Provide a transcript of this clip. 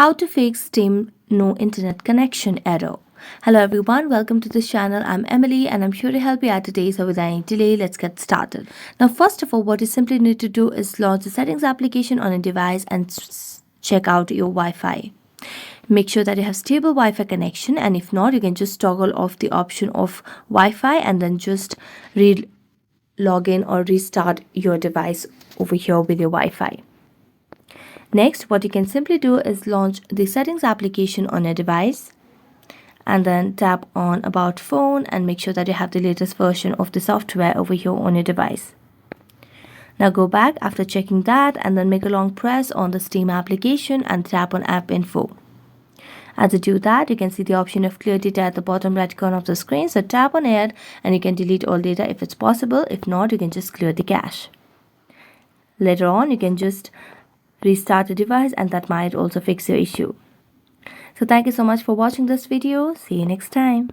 How to fix Steam no internet connection error. Hello everyone, welcome to this channel. I'm Emily and I'm sure to help you out today. So without any delay, let's get started. Now first of all, what you simply need to do is launch the settings application on a device and check out your Wi-Fi. Make sure that you have stable Wi-Fi connection, and if not, you can just toggle off the option of Wi-Fi and then just log in or restart your device over here with your Wi-Fi. Next, what you can simply do is launch the settings application on your device and then tap on about phone and make sure that you have the latest version of the software over here on your device. Now go back after checking that and then make a long press on the Steam application and tap on app info. As you do that, you can see the option of clear data at the bottom right corner of the screen. So tap on it and you can delete all data if it's possible. If not, you can just clear the cache. Later on, you can just restart the device and that might also fix your issue. So thank you so much for watching this video. See you next time.